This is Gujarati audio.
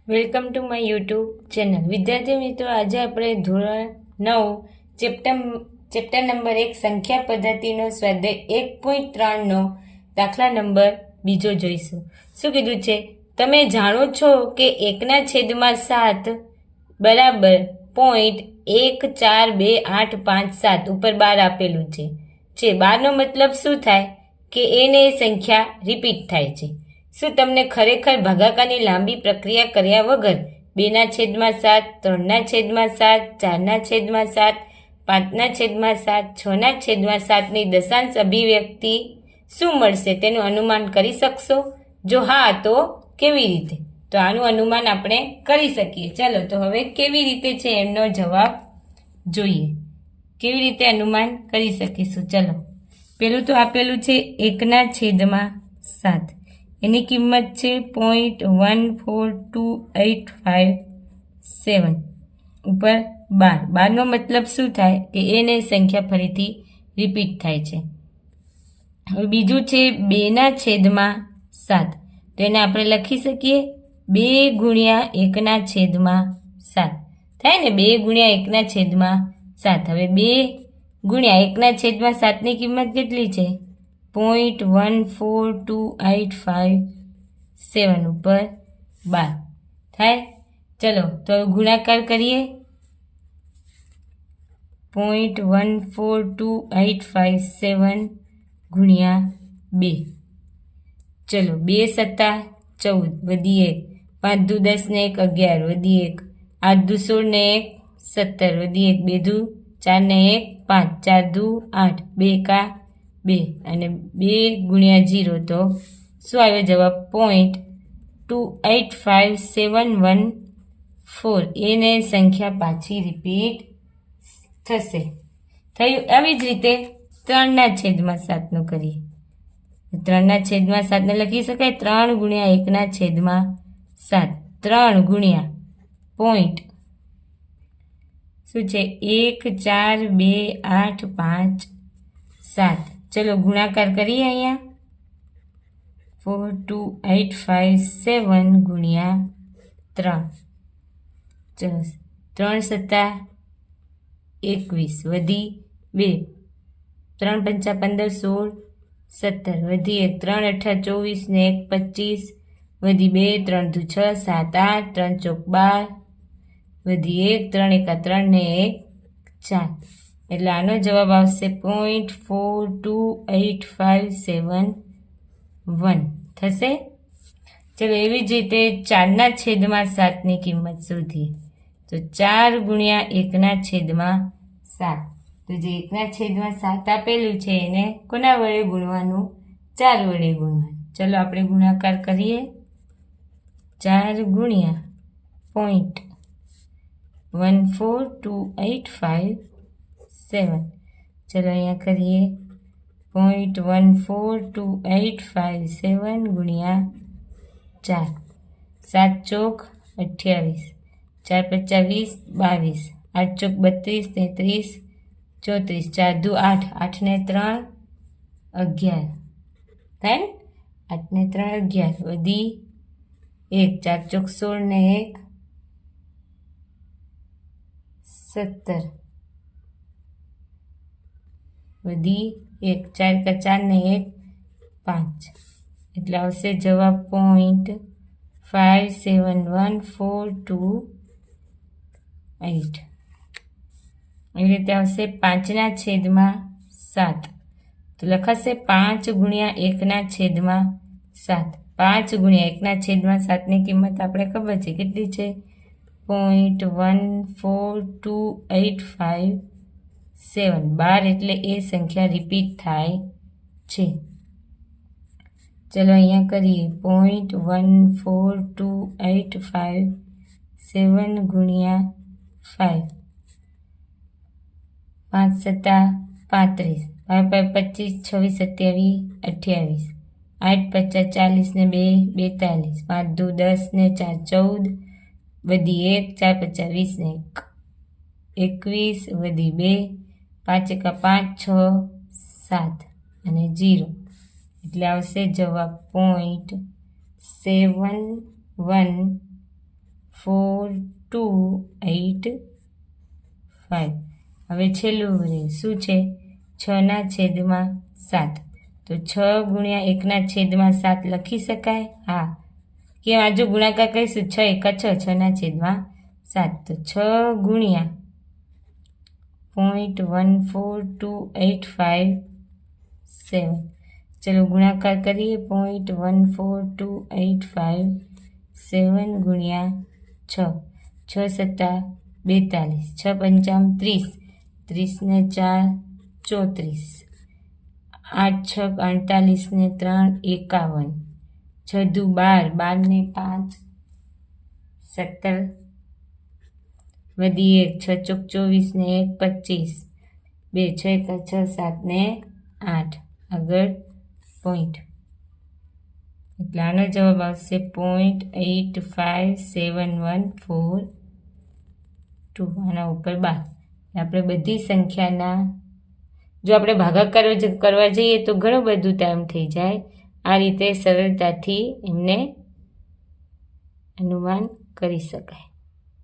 Welcome to my YouTube channel. વિદ્યાર્થી મિત્રો, આજે આપણે ધોરણ 9 ચેપ્ટર નંબર 1 સંખ્યા પદ્ધતિનો સ્વાધ્યાય 1.3 નો દાખલા નંબર 2 જોઈશું. શું કીધું છે? તમે જાણો છો કે 1/7 બરાબર 0.142857 ઉપર 12 આપેલું છે. 12 નો મતલબ શું થાય કે એને સંખ્યા રિપીટ થાય છે. શું તમને ખરેખર ભાગાકારની લાંબી પ્રક્રિયા કર્યા વગર 2/7, 3/7, 4/7, 5/7, 6/7 ની દશાંશ અભિવ્યક્તિ શું મળશે તેનું અનુમાન કરી શકશો? જો હા, તો કેવી રીતે? તો આનું અનુમાન આપણે કરી શકીએ. ચાલો તો હવે કેવી રીતે છે એમનો જવાબ જોઈએ. કેવી રીતે અનુમાન કરી શકીશું? ચલો, પેલું તો આપેલું છે 1/7. એની કિંમત છે 0.142857 ઉપર 12. 12 નો મતલબ શું થાય કે એને સંખ્યા ફરીથી રિપીટ થાય છે. હવે બીજું છે 2/7. તો એને આપણે લખી શકીએ 2 ગુણ્યા 1/7 થાય ને, 2 ગુણ્યા 1/7. હવે 2 ગુણ્યા 1/7 ની કિંમત કેટલી છે? 0.14287 ઉપર 12 થાય. ચલો તો ગુણાકાર કરીએ. 0.14287 ગુણ્યા 2. ચલો 2 સત્તા 14 વધી 1, 5 દુ 10 ને 1 11 વધી 1, 8 દુ 16 ને 1 17 વધી 1, 2 દુ 4 ને 1 5, 4 દુ 8, 2 કા 2 અને 2 ગુણ્યા 0 તો શું આવ્યો જવાબ? 0.285714. એને સંખ્યા પાછી રિપીટ થશે. થયું. આવી જ રીતે 3/7 નું કરીએ. 3/7 ને લખી શકાય 3 ગુણ્યા 1/7. 3 ગુણ્યા પોઈન્ટ શું છે? 1 4 2 8 5 7. ચલો ગુણાકાર કરીએ. અહીંયા 42857 ગુણ્યા 3. ચલો 3 સત્તા 21 વધી 2, 3 પંચા 15 16 17 વધી 1, 3 અઠા 24 ને 1 25 વધી 2, 3 દુ 6 7 8, 3 ચોક 12 વધી 1, 3 એકા 3 ને 1 4. એટલે આનો જવાબ આવશે 0.42857 થશે. ચલો એવી જ રીતે 4/7 ની કિંમત શોધીએ. તો 4 ગુણ્યા 1/7. તો જે 1/7 આપેલું છે એને કોના વડે ગુણવાનું? 4 વડે ગુણવાનું. ચલો આપણે ગુણાકાર કરીએ. 4 ગુણ્યા 0.14287. ચલો અહીંયા કરીએ 0.14287 ગુણ્યા 4. 7 ચોક 28, 4 પચ્ચા 20 22, 8 ચોક 32 33 34, 4 દુ 8, 8 ને 3 11 થાય ને, 8 ને 3 11 વધી 1, 4 ચોક 16 ને 1 17 વધી 1, 4 કા 4 ને 1 5. એટલે આવશે જવાબ 0.571428. એવી રીતે આવશે 5/7. તો લખાશે 5 ગુણ્યા 1/7. 5 ગુણ્યા 1/7 ની કિંમત આપણે ખબર છે કેટલી છે? 0.14287. 12 એટલે એ સંખ્યા રિપીટ થાય છે. ચલો અહીંયા કરીએ 0.14287 ગુણ્યા 5. 5 સત્તા 35, 5 25 26 27 28, 8 પચ્ચા 40 ને 2 42, 5 દુ 10 ને 4 14 વધી 1, 4 પચ્ચા 20 ને 1 21 વધી 2, 5 એકા 5 6 7 અને 0. એટલે આવશે જવાબ 0.71 4 2 8 5. હવે છેલ્લું રહે શું છે? 6/7. તો 6 ગુણ્યા 1/7 લખી શકાય? હા. કે આ જો ગુણાકાર કરીશું 6 એકા 6, 6/7. તો 6 ગુણ્યા 0.14285 ચલો ગુણાકાર કરીએ. 0.14285 ગુણ્યા 6, 6 સત્તા 42, 6 પંચામ 30, 30 ને 4 34, 8 6 48 ને 3 51, 6 દુ 12, 12 ને 5 17, વધી 1, 6 ચોક 24 ને 1 25, 2 6 એકા 6 7 ને 8. આગળ પોઈન્ટ, એટલે આનો જવાબ આવશે 0.85714 આના ઉપર 12. આપણે બધી સંખ્યાના જો આપણે ભાગાકાર કરવા જઈએ તો ઘણું બધું ટાઈમ થઈ જાય. આ રીતે સરળતાથી એમને અનુમાન કરી શકાય.